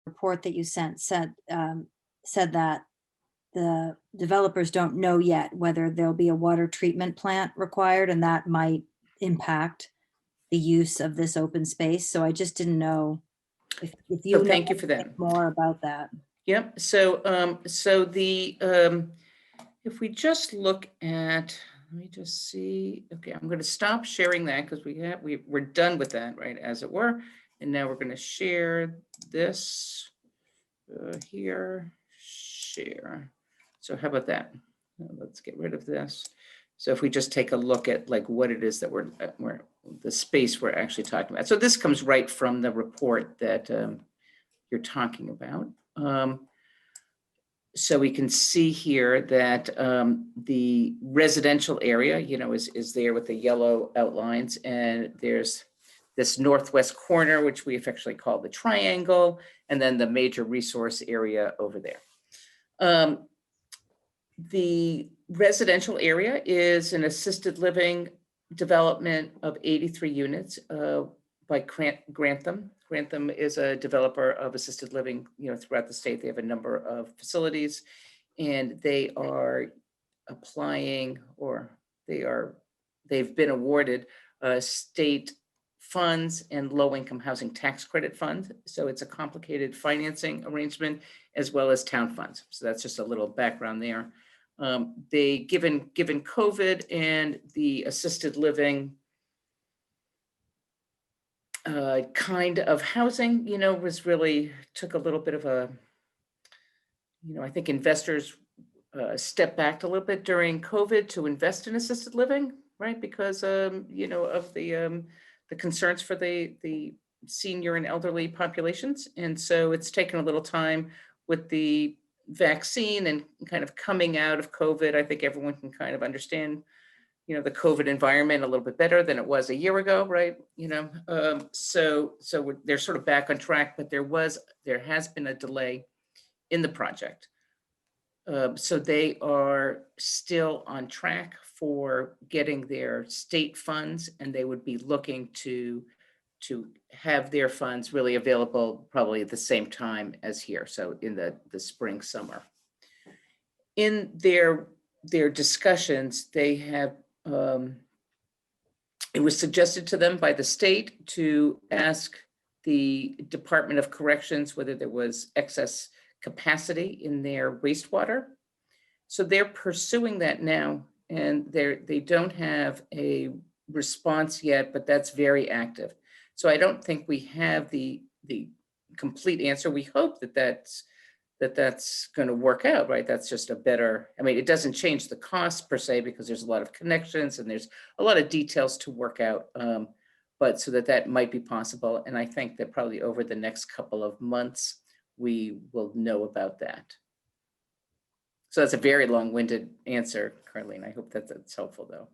report that you sent said that the developers don't know yet whether there'll be a water treatment plant required, and that might impact the use of this open space. So I just didn't know if you So know thank you for that. more about that. Yep. So, if we just look at, let me just see. Okay, I'm going to stop sharing that because we're done with that, right, as it were. And now we're going to share this here, share. So how about that? Let's get rid of this. So if we just take a look at like what it is that we're the space we're actually talking about. So this comes right from the report that you're talking about. So we can see here that the residential area, is there with the yellow outlines, and there's this northwest corner, which we affectionately call the triangle, and then the major resource area over there. The residential area is an assisted living development of 83 units by Grantham. Grantham is a developer of assisted living, throughout the state. They have a number of facilities, and they are applying, or they've been awarded state funds and low-income housing tax credit fund. So it's a complicated financing arrangement as well as town funds. So that's just a little background there. Given COVID and the assisted living kind of housing, was really took a little bit of a, I think investors stepped back a little bit during COVID to invest in assisted living, right? Because, of the concerns for the senior and elderly populations. And so it's taken a little time with the vaccine and kind of coming out of COVID. I think everyone can kind of understand, the COVID environment a little bit better than it was a year ago, right? So they're sort of back on track, but there has been a delay in the project. So they are still on track for getting their state funds, and they would be looking to have their funds really available probably at the same time as here, so in the spring, summer. In their discussions, they have, it was suggested to them by the state to ask the Department of Corrections whether there was excess capacity in their wastewater. So they're pursuing that now, and they don't have a response yet, but that's very active. So I don't think we have the complete answer. We hope that that's going to work out, right? That's just a better, it doesn't change the cost per se, because there's a lot of connections and there's a lot of details to work out, but so that might be possible. And I think that probably over the next couple of months, we will know about that. So that's a very long-winded answer, Carlene. I hope that's helpful, though.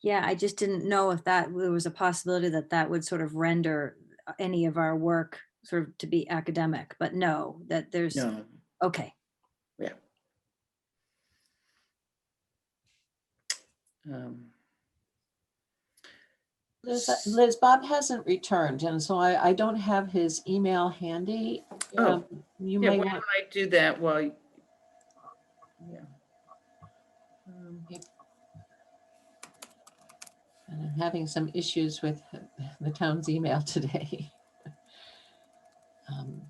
Yeah, I just didn't know if there was a possibility that would sort of render any of our work sort of to be academic, but no, that there's, No. okay. Yeah. Liz, Bob hasn't returned, and so I don't have his email handy. Oh, you yeah, may why want. don't I do that while, yeah. And I'm having some issues with the town's email today,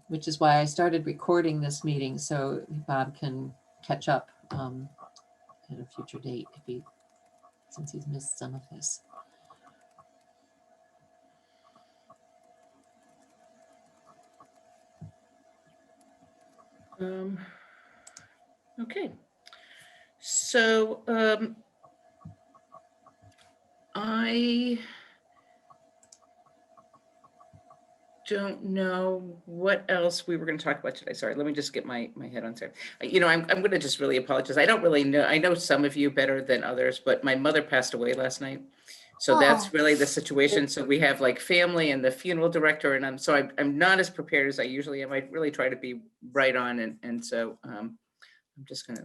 which is why I started recording this meeting so Bob can catch up at a future date since he's missed some of this. Okay. So I don't know what else we were going to talk about today. Sorry, let me just get my head on there. I'm going to just really apologize. I don't really know. I know some of you better than others, but my mother passed away last night. So that's really the situation. So we have like family and the funeral director, and I'm not as prepared as I usually am. I really try to be right on, and so I'm just going to,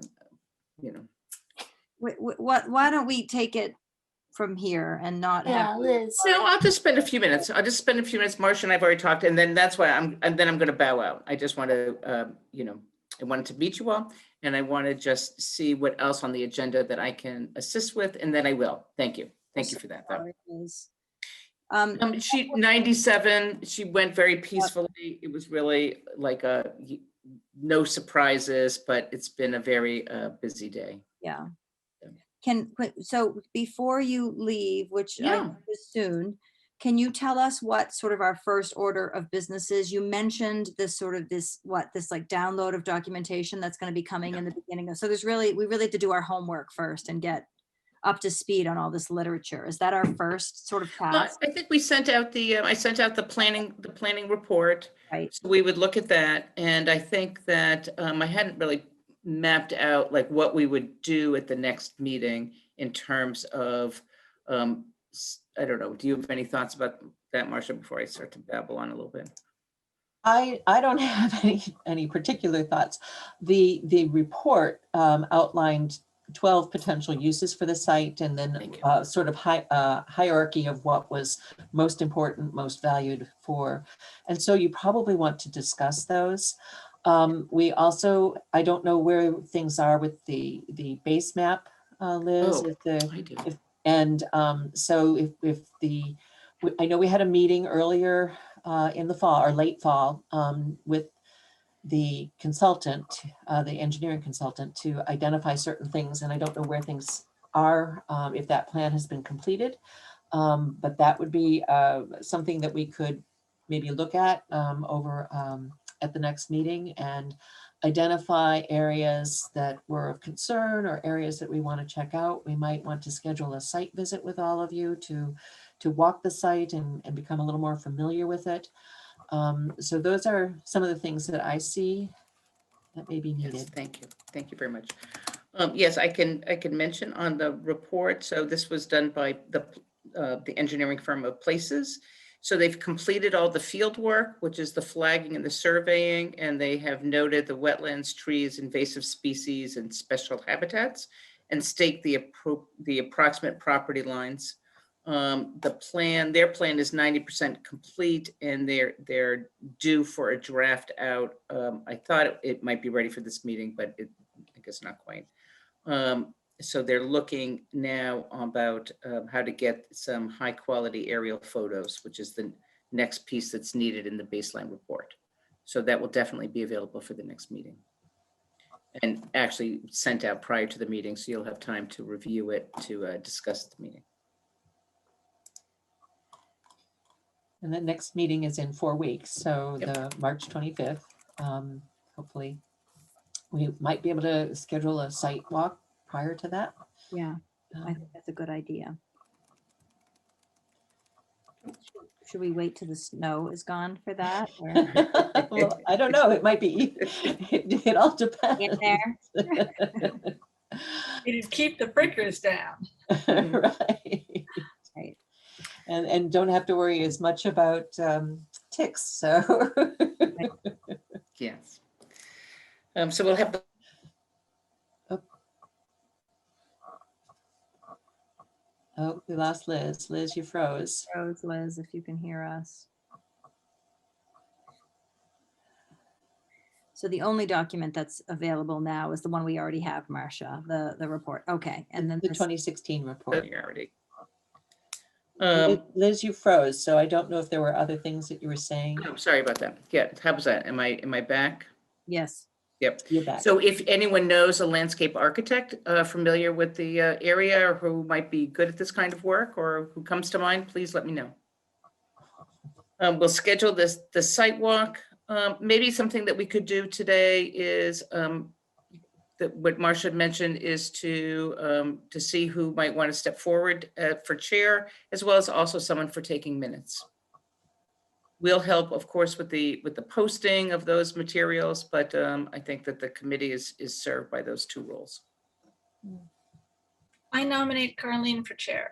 Why don't we take it from here and not Yeah, have. Liz. No, I'll just spend a few minutes. I'll just spend a few minutes. Marcia and I've already talked, and then that's why I'm going to bow out. I just want to, I wanted to meet you all, and I want to just see what else on the agenda that I can assist with, and then I will. Thank you. Thank you for that, though. Sorry, Liz. She 97. She went very peacefully. It was really like no surprises, but it's been a very busy day. Yeah. Yeah. So before you leave, which I Yeah. know is soon, can you tell us what sort of our first order of business is? You mentioned this like download of documentation that's going to be coming in the beginning of, so we really have to do our homework first and get up to speed on all this literature. Is that our first sort of task? I think we sent out I sent out the planning report. Right. So we would look at that. And I think that I hadn't really mapped out like what we would do at the next meeting in terms of, I don't know, do you have any thoughts about that, Marcia, before I start to babble on a little bit? I don't have any particular thoughts. The report outlined 12 potential uses for the site, and then sort of hierarchy of what was most important, most valued for. And so you probably want to discuss those. We also, I don't know where things are with the base map, Liz. I do. So I know we had a meeting earlier in the fall or late fall with the consultant, the engineering consultant, to identify certain things. And I don't know where things are, if that plan has been completed. But that would be something that we could maybe look at over at the next meeting and identify areas that were of concern or areas that we want to check out. We might want to schedule a site visit with all of you to walk the site and become a little more familiar with it. So those are some of the things that I see that may be needed. Yes, thank you. Thank you very much. Yes, I can mention on the report. So this was done by the engineering firm of Places. So they've completed all the field work, which is the flagging and the surveying, and they have noted the wetlands, trees, invasive species, and special habitats, and staked the approximate property lines. Their plan is 90% complete, and they're due for a draft out. I thought it might be ready for this meeting, but I guess not quite. So they're looking now about how to get some high quality aerial photos, which is the next piece that's needed in the baseline report. So that will definitely be available for the next meeting, and actually sent out prior to the meeting, so you'll have time to review it to discuss the meeting. And the next meeting is in 4 weeks, so Yep. the March 25th. Hopefully, we might be able to schedule a site walk prior to that. Yeah, I think that's a good idea. Should we wait till the snow is gone for that? Or Well, I don't know. It might be. It all depends. get there? You just keep the prickers down. Right. Right. And don't have to worry as much about ticks. So Yes. So we'll have oh, we lost Liz. Liz, you froze. Rose, Liz, if you can hear us. So the only document that's available now is the one we already have, Marcia, the report. Okay, and then The this- 2016 report. already. Liz, you froze, so I don't know if there were other things that you were saying. I'm sorry about that. Yeah, how was that? Am I back? yes. Yep. You're back. So if anyone knows a landscape architect familiar with the area, or who might be good at this kind of work, or who comes to mind, please let me know. We'll schedule the site walk. Maybe something that we could do today is that what Marcia had mentioned is to see who might want to step forward for chair, as well as also someone for taking minutes. We'll help, of course, with the posting of those materials, but I think that the committee is served by those two roles. I nominate Carleen for chair.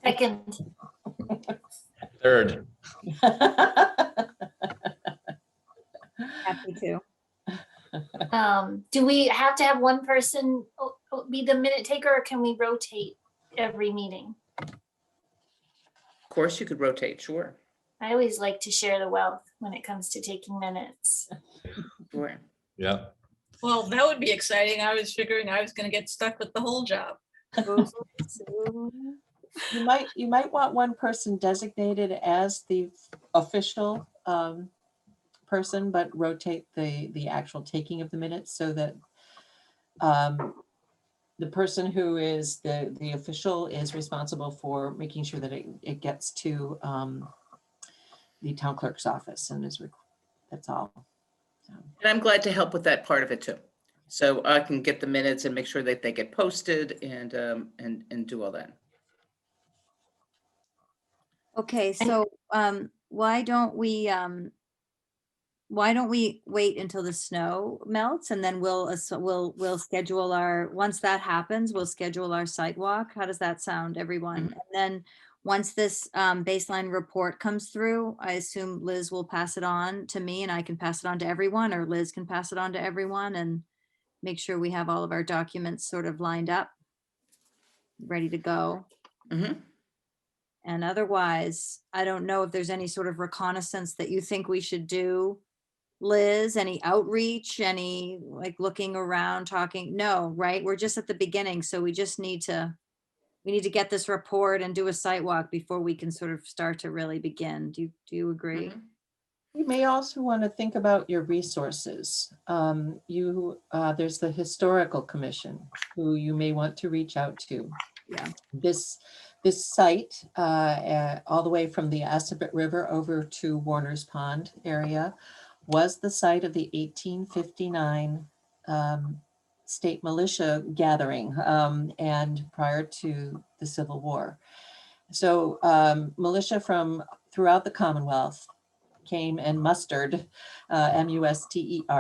Second. Third. Happy to. Do we have to have one person be the minute taker, or can we rotate every meeting. Of course, you could rotate, sure, I always like to share the wealth when it comes to taking minutes. sure. Yeah. Well, that would be exciting. I was figuring I was gonna get stuck with the whole job. You might want one person designated as the official person, but rotate the actual taking of the minutes so that the person who is the official is responsible for making sure that it gets to the town clerk's office and that's all. So, And I'm glad to help with that part of it too. So I can get the minutes and make sure that they get posted and do all that. Okay, so why don't we wait until the snow melts and then we'll schedule once that happens, we'll schedule our site walk. How does that sound, everyone? Mhm. And then once this baseline report comes through, I assume Liz will pass it on to me and I can pass it on to everyone, or Liz can pass it on to everyone and make sure we have all of our documents sort of lined up, ready to go. Mhm. And otherwise, I don't know if there's any sort of reconnaissance that you think we should do, Liz, any outreach, any like looking around, talking? No, right? We're just at the beginning. So we just need to get this report and do a site walk before we can sort of start to really begin. Do you agree? Mhm. you may also want to think about your resources. There's the Historical Commission who you may want to reach out to. Yeah. This site, all the way from the Assabet River over to Warner's Pond area, was the site of the 1859 state militia gathering and prior to the Civil War. So militia from throughout the Commonwealth came and mustered, mustered,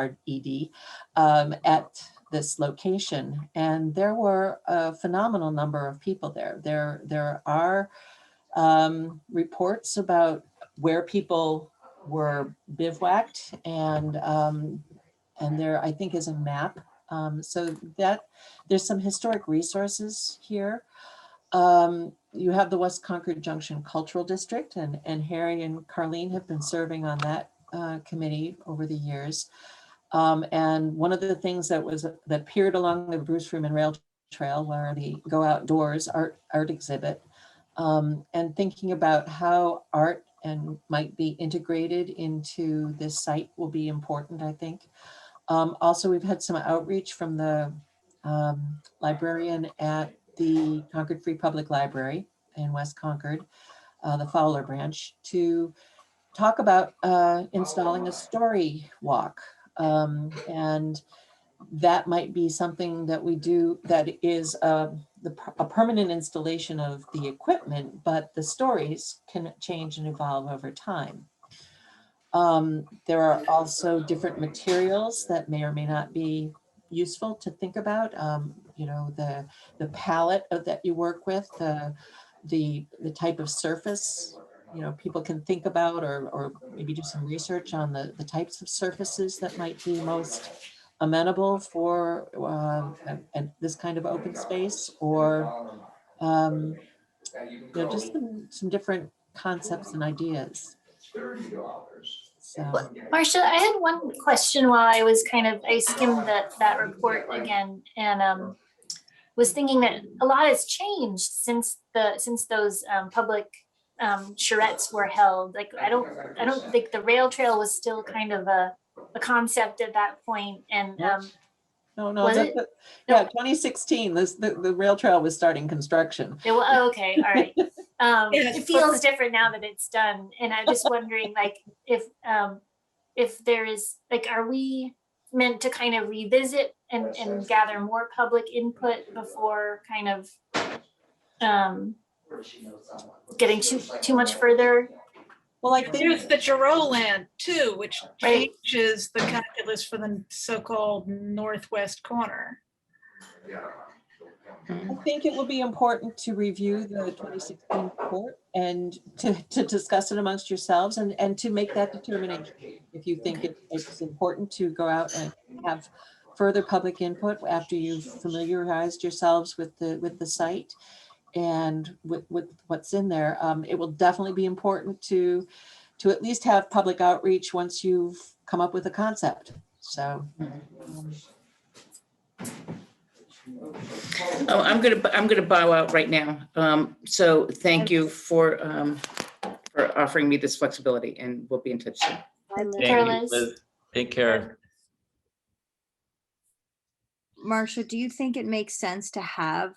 at this location. And there were a phenomenal number of people there. There are reports about where people were bivouacked, and there, I think, is a map. So that there's some historic resources here. You have the West Concord Junction Cultural District, and Harry and Carlene have been serving on that committee over the years. And one of the things that appeared along the Bruce Freeman Rail Trail, where the Go Outdoors art exhibit, and thinking about how art might be integrated into this site will be important, I think. Also, we've had some outreach from the librarian at the Concord Free Public Library in West Concord, the Fowler branch, to talk about installing a story walk. And that might be something that we do that is a permanent installation of the equipment, but the stories can change and evolve over time. There are also different materials that may or may not be useful to think about. You know, the palette that you work with, the type of surface, you know, people can think about or maybe do some research on the types of surfaces that might be most amenable for this kind of open space, or you know, just some different concepts and ideas. So Marcia, I had one question while I skimmed that report again, and was thinking that a lot has changed since those public charrettes were held. Like I don't think the rail trail was still kind of a concept at that point, and no, was it? yeah, 2016. The rail trail was starting construction. Oh, okay, all right. Yes, It feels different now that it's done, and I'm just wondering, like, if there is, like, are we meant to kind of revisit and gather more public input before kind of getting too much further? Well, I think There's the Giroux land too, which Right. changes the calculus for the so-called northwest corner. it will be important to review the 2016 report and to discuss it amongst yourselves and to make that determination. If you think it's important to go out and have further public input after you've familiarized yourselves with the site, and with what's in there, it will definitely be important to at least have public outreach once you've come up with a concept. So. Oh, I'm gonna bow out right now. So thank you for offering me this flexibility, and we'll be in touch soon. Thank you, Thank you, Liz. Liz. Take care. Marcia, do you think it makes sense to have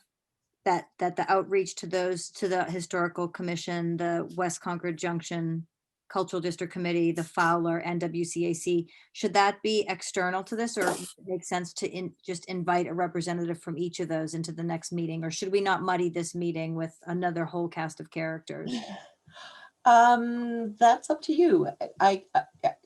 that the outreach to the Historical Commission, the West Concord Junction Cultural District Committee, the Fowler, NWCAC, should that be external to this, or would it make sense to just invite a representative from each of those into the next meeting? Or should we not muddy this meeting with another whole cast of characters? That's up to you. I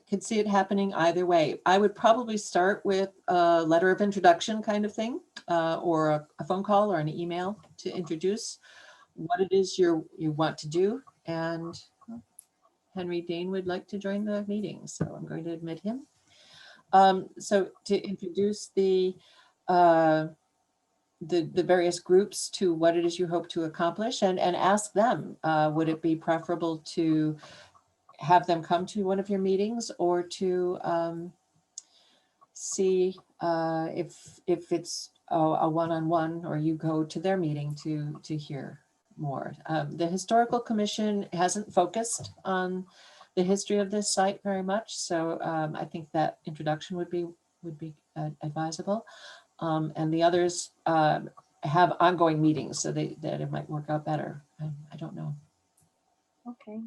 could see it happening either way. I would probably start with a letter of introduction kind of thing, or a phone call or an email to introduce what it is you want to do. And Henry Dean would like to join the meeting, so I'm going to admit him. So to introduce the various groups to what it is you hope to accomplish, and ask them, would it be preferable to have them come to one of your meetings, or to see if it's a one-on-one, or you go to their meeting to hear more. The Historical Commission hasn't focused on the history of this site very much, so I think that introduction would be advisable. And the others have ongoing meetings, so that it might work out better. I don't know. Okay.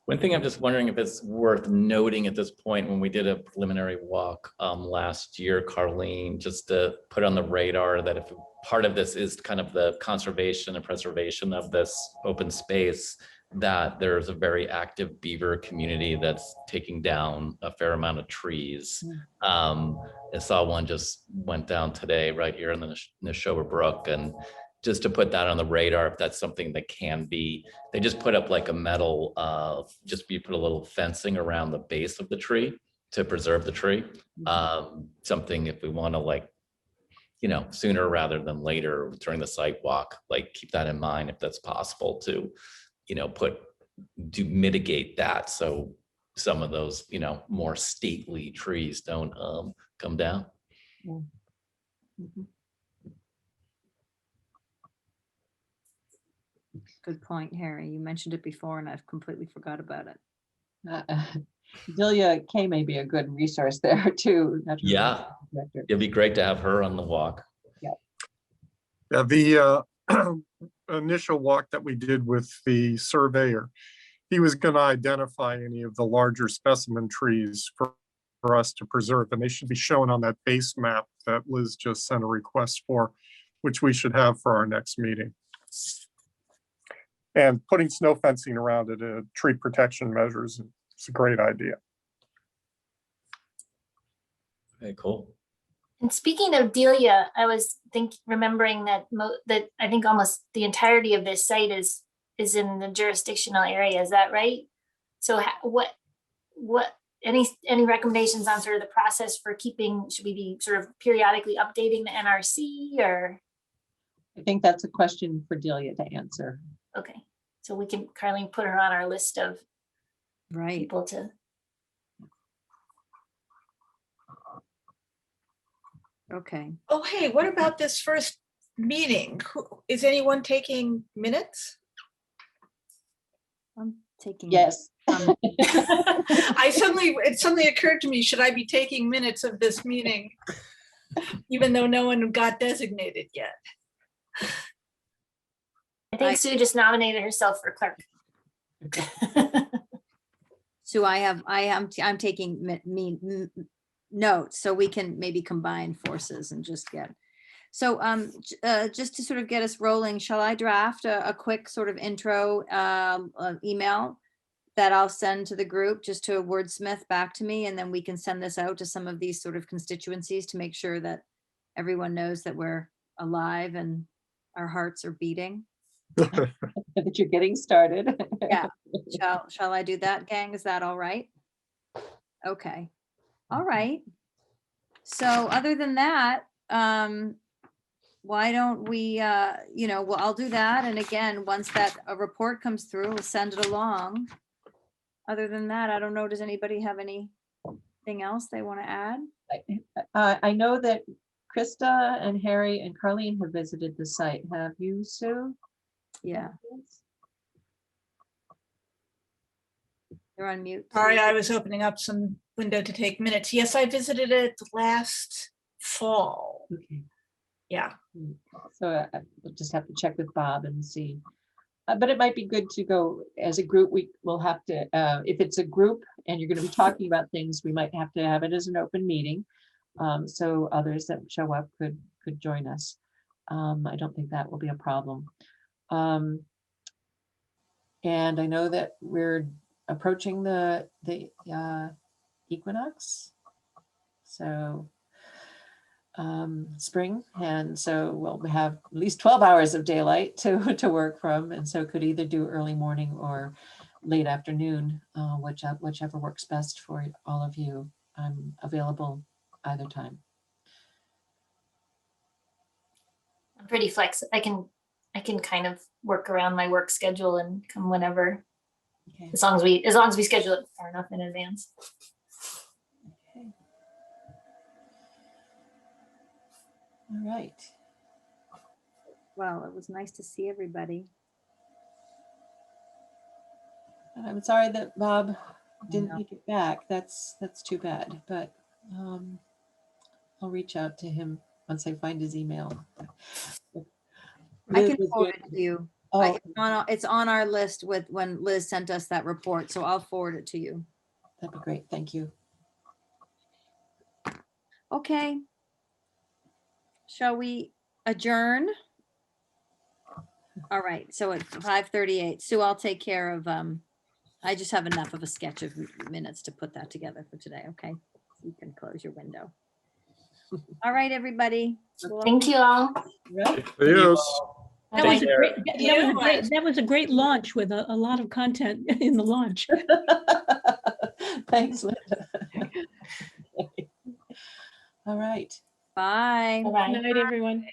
One thing I'm just wondering if it's worth noting at this point, when we did a preliminary walk last year, Carlene, just to put on the radar that if part of this is kind of the conservation and preservation of this open space, that there's a very active beaver community that's taking down a fair amount of trees. I saw one just went down today right here in the Neshoba Brook, and just to put that on the radar, if that's something that can be, they just put up like a metal, you put a little fencing around the base of the tree to preserve the tree. Something if we want to, like, you know, sooner rather than later during the site walk, like keep that in mind if that's possible to, you know, to mitigate that. So some of those, you know, more stately trees don't come down. Good point, Harry. You mentioned it before and I've completely forgot about it. Delia Kay may be a good resource there too. Yeah, it'd be great to have her on the walk. Yeah, the initial walk that we did with the surveyor, he was going to identify any of the larger specimen trees for us to preserve, and they should be shown on that base map that Liz just sent a request for, which we should have for our next meeting. And putting snow fencing around it, tree protection measures, it's a great idea. Okay, cool. And speaking of Delia, I was remembering that that I think almost the entirety of this site is in the jurisdictional area. Is that right? So what any recommendations on sort of the process for keeping? Should we be sort of periodically updating the NRC, or? I think that's a question for Delia to answer. Okay, so we can, Carlene, put her on our list of Right. people to. Okay. Oh, hey, what about this first meeting? Is anyone taking minutes? I'm taking. Yes. It suddenly occurred to me, should I be taking minutes of this meeting? Even though no one got designated yet. I think Sue just nominated herself for clerk. So I'm taking notes, so we can maybe combine forces and just get. So just to sort of get us rolling, shall I draft a quick sort of intro email that I'll send to the group, just to wordsmith back to me, and then we can send this out to some of these sort of constituencies to make sure that everyone knows that we're alive and our hearts are beating. That you're getting started. Yeah. Shall I do that, gang? Is that all right? Okay. All right. So other than that, why don't we, well, I'll do that. And again, once that a report comes through, we'll send it along. Other than that, I don't know, does anybody have anything else they want to add? I know that Krista and Harry and Carlene have visited the site. Have you, Sue? Yeah, they're on mute. Sorry, I was opening up some window to take minutes. Yes, I visited it last fall. Okay. Yeah. So we'll just have to check with Bob and see. But it might be good to go as a group. We will have to, if it's a group and you're going to be talking about things, we might have to have it as an open meeting. So others that show up could join us. I don't think that will be a problem. And I know that we're approaching the equinox. So spring, and so we'll have at least 12 hours of daylight to work from, and so could either do early morning or late afternoon, whichever works best for all of you. I'm available either time. I'm pretty flexible. I can kind of work around my work schedule and come whenever, Okay. as long as we schedule it far enough in advance. Okay. All right. Well, it was nice to see everybody. And I'm sorry that Bob didn't know. make it back. That's too bad, but I'll reach out to him once I find his email. I Liz can was forward good. it to you. Oh, It's on our list with when Liz sent us that report, so I'll forward it to you. that'd be great. Thank you. Okay. Shall we adjourn? All right, so at 5:38, Sue, I'll take care of, I just have enough of a sketch of minutes to put that together for today, okay? You can close your window. All right, everybody. Thank you all. Right. Yes. That Take was a care. great, that was a great launch with a lot of content in the launch. Thanks, Linda. All right. Bye. Bye-bye. Good night, everyone.